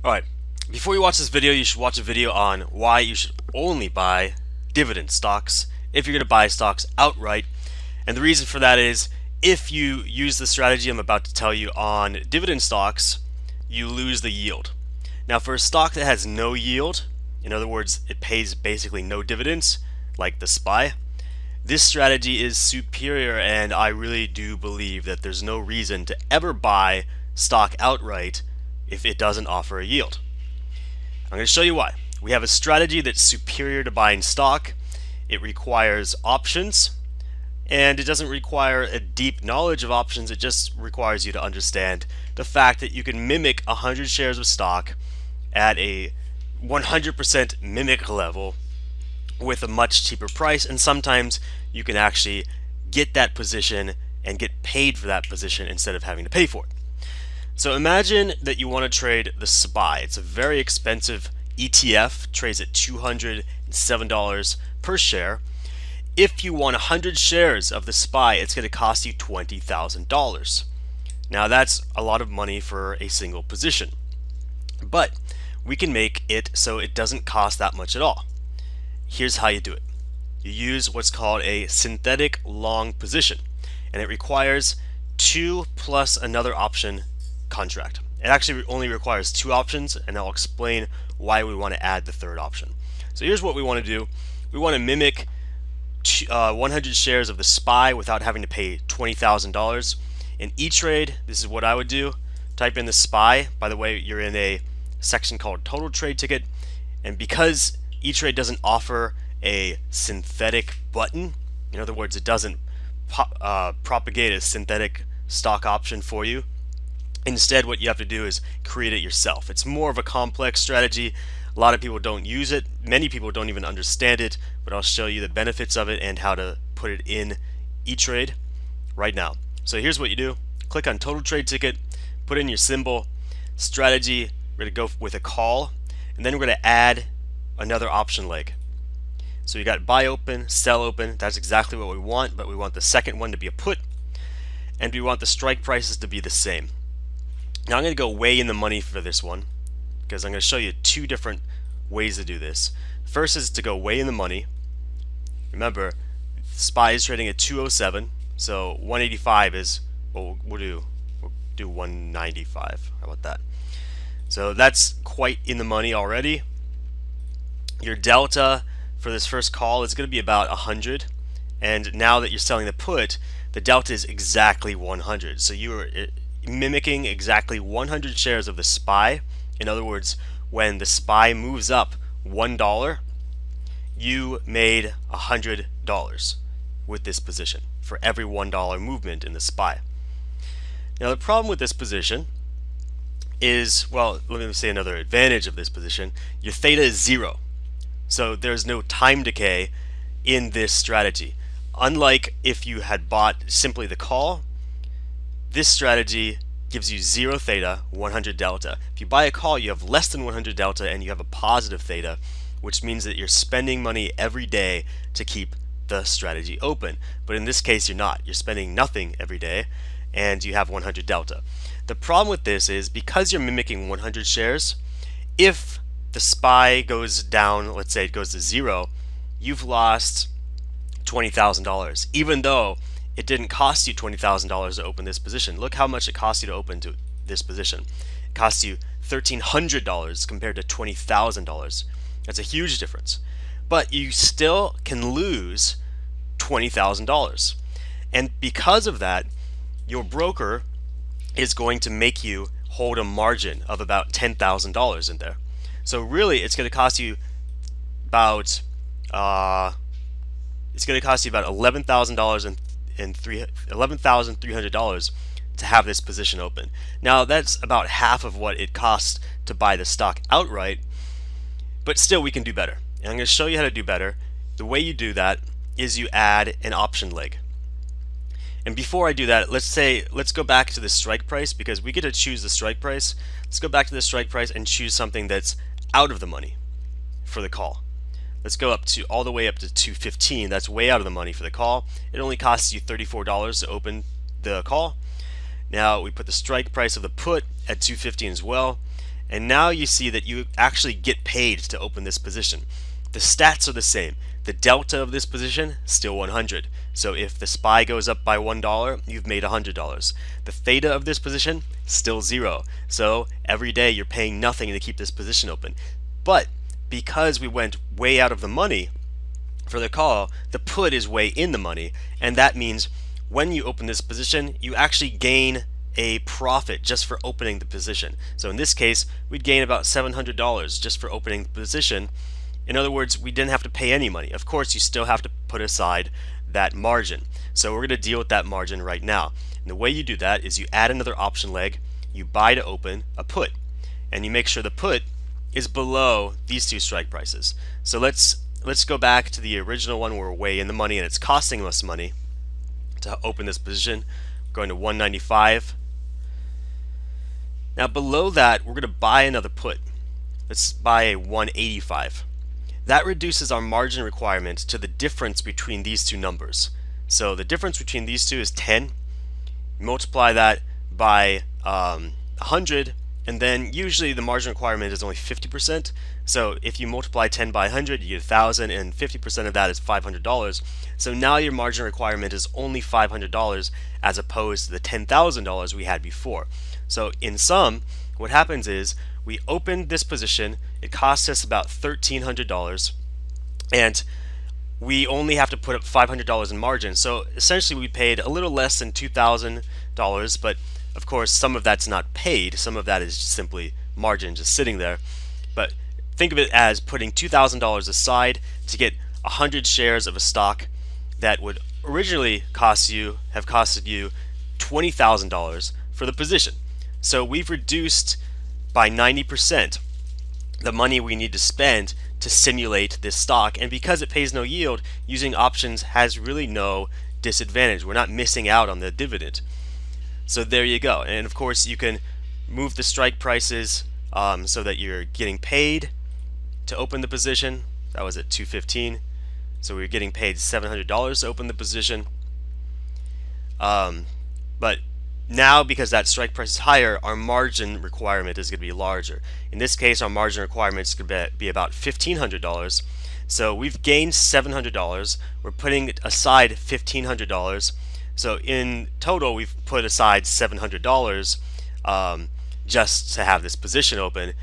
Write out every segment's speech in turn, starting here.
Alright, before you watch this video, you should watch a video on why you should only buy dividend stocks if you're going to buy stocks outright. And the reason for that is if you use the strategy I'm about to tell you on dividend stocks, you lose the yield. Now, for a stock that has no yield, in other words, it pays basically no dividends, like the SPY, this strategy is superior, and I really do believe that there's no reason to ever buy stock outright if it doesn't offer a yield. I'm going to show you why. We have a strategy that's superior to buying stock. It requires options, and it doesn't require a deep knowledge of options. It just requires you to understand the fact that you can mimic 100 shares of stock at a 100% mimic level with a much cheaper price, and sometimes you can actually get that position and get paid for that position instead of having to pay for it. So imagine that you want to trade the SPY. It's a very expensive ETF, trades at $207 per share. If you want 100 shares of the SPY, it's going to cost you $20,000. Now that's a lot of money for a single position, but we can make it so it doesn't cost that much at all. Here's how you do it. You use what's called a synthetic long position, and it requires 2 plus another option contract. It actually only requires 2 options, and I'll explain why we want to add the third option. So here's what we want to do. We want to mimic 100 shares of the SPY without having to pay $20,000. In E-Trade, this is what I would do. Type in the SPY. By the way, you're in a section called Total Trade Ticket, and because E-Trade doesn't offer a synthetic button, in other words, it doesn't propagate a synthetic stock option for you. Instead, what you have to do is create it yourself. It's more of a complex strategy. A lot of people don't use it. Many people don't even understand it, but I'll show you the benefits of it and how to put it in E-Trade right now. So here's what you do. Click on Total Trade Ticket, put in your symbol, strategy. We're going to go with a call, and then we're going to add another option leg. So you got buy open, sell open. That's exactly what we want, but we want the second one to be a put, and we want the strike prices to be the same. Now I'm going to go way in the money for this one because I'm going to show you 2 different ways to do this. First is to go way in the money. Remember, SPY is trading at 207, so 185 is what we'll do. We'll do 195. How about that? So that's quite in the money already. Your delta for this first call is going to be about 100, and now that you're selling the put, the delta is exactly 100. So you are mimicking exactly 100 shares of the SPY. In other words, when the SPY moves up $1, you made $100 with this position for every $1 movement in the SPY. Now the problem with this position is, well, let me say another advantage of this position. Your theta is 0. So there's no time decay in this strategy. Unlike if you had bought simply the call, this strategy gives you 0 theta, 100 delta. If you buy a call, you have less than 100 delta and you have a positive theta, which means that you're spending money every day to keep the strategy open. But in this case, you're not. You're spending nothing every day and you have 100 delta. The problem with this is because you're mimicking 100 shares, if the SPY goes down, let's say it goes to 0, you've lost $20,000, even though it didn't cost you $20,000 to open this position. Look how much it cost you to open to this position. It cost you $1,300 compared to $20,000. That's a huge difference. But you still can lose $20,000. And because of that, your broker is going to make you hold a margin of about $10,000 in there. So really, it's going to cost you about $11,000 and $11,300 to have this position open. Now that's about half of what it costs to buy the stock outright, but still we can do better. And I'm going to show you how to do better. The way you do that is you add an option leg. And before I do that, let's go back to the strike price because we get to choose the strike price. Let's go back to the strike price and choose something that's out of the money for the call. Let's go up to all the way up to 215. That's way out of the money for the call. It only costs you $34 to open the call. Now we put the strike price of the put at 215 as well, and now you see that you actually get paid to open this position. The stats are the same. The delta of this position, still 100. So if the SPY goes up by $1, you've made $100. The theta of this position, still 0. So every day you're paying nothing to keep this position open. But because we went way out of the money for the call, the put is way in the money, and that means when you open this position, you actually gain a profit just for opening the position. So in this case, we'd gain about $700 just for opening the position. In other words, we didn't have to pay any money. Of course, you still have to put aside that margin. So we're going to deal with that margin right now. And the way you do that is you add another option leg, you buy to open a put, and you make sure the put is below these two strike prices. So let's go back to the original one where we're way in the money and it's costing us money to open this position. We're going to 195. Now below that, we're going to buy another put. Let's buy a 185. That reduces our margin requirement to the difference between these two numbers. So the difference between these two is 10. Multiply that by 100, and then usually the margin requirement is only 50%. So if you multiply 10 by 100, you get 1,000, and 50% of that is $500. So now your margin requirement is only $500 as opposed to the $10,000 we had before. So in sum, what happens is we opened this position, it cost us about $1,300, and we only have to put up $500 in margin. So essentially we paid a little less than $2,000, but of course some of that's not paid, some of that is just simply margin just sitting there. But think of it as putting $2,000 aside to get 100 shares of a stock that would originally have costed you $20,000 for the position. So we've reduced by 90% the money we need to spend to simulate this stock, and because it pays no yield, using options has really no disadvantage. We're not missing out on the dividend. So there you go. And of course you can move the strike prices so that you're getting paid to open the position. That was at 215. So we were getting paid $700 to open the position. But now, because that strike price is higher, our margin requirement is going to be larger. In this case, our margin requirement is going to be about $1,500. So we've gained $700. We're putting aside $1,500. So in total, we've put aside $700 just to have this position open.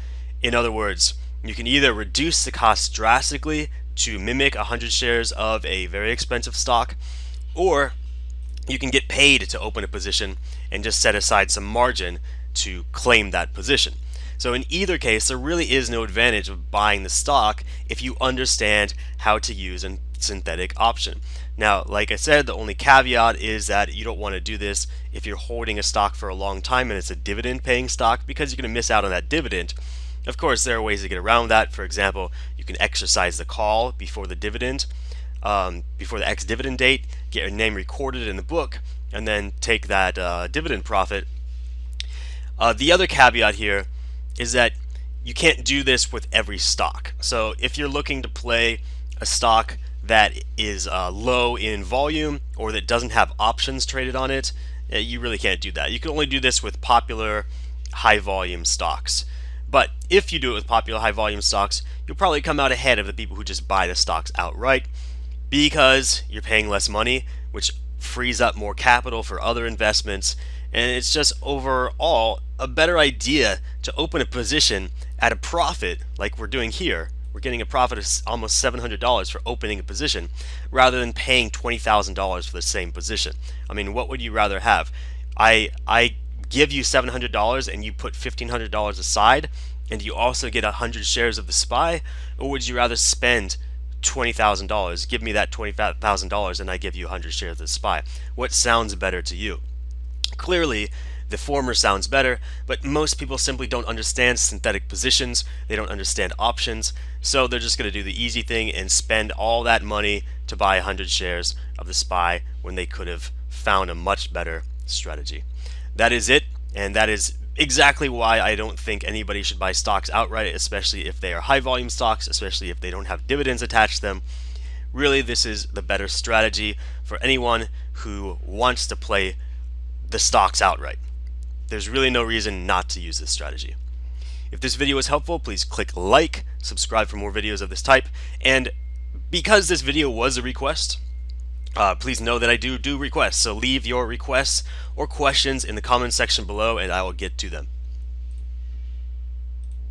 In other words, you can either reduce the cost drastically to mimic 100 shares of a very expensive stock, or you can get paid to open a position and just set aside some margin to claim that position. So in either case, there really is no advantage of buying the stock if you understand how to use a synthetic option. Now, like I said, the only caveat is that you don't want to do this if you're holding a stock for a long time and it's a dividend paying stock, because you're going to miss out on that dividend. Of course, there are ways to get around that. For example, you can exercise the call before the dividend, before the ex-dividend date, get your name recorded in the book, and then take that dividend profit. The other caveat here is that you can't do this with every stock. So if you're looking to play a stock that is low in volume or that doesn't have options traded on it, you really can't do that. You can only do this with popular high volume stocks. But if you do it with popular high volume stocks, you'll probably come out ahead of the people who just buy the stocks outright, because you're paying less money, which frees up more capital for other investments, and it's just overall a better idea to open a position at a profit like we're doing here. We're getting a profit of almost $700 for opening a position rather than paying $20,000 for the same position. I mean, what would you rather have? I give you $700 and you put $1,500 aside, and you also get 100 shares of the SPY, or would you rather spend $20,000? Give me that $20,000 and I give you 100 shares of the SPY. What sounds better to you? Clearly, the former sounds better, but most people simply don't understand synthetic positions. They don't understand options, so they're just going to do the easy thing and spend all that money to buy 100 shares of the SPY when they could have found a much better strategy. That is it, and that is exactly why I don't think anybody should buy stocks outright, especially if they are high volume stocks, especially if they don't have dividends attached to them. Really, this is the better strategy for anyone who wants to play the stocks outright. There's really no reason not to use this strategy. If this video was helpful, please click like, subscribe for more videos of this type, and because this video was a request, please know that I do requests, so leave your requests or questions in the comment section below and I will get to them.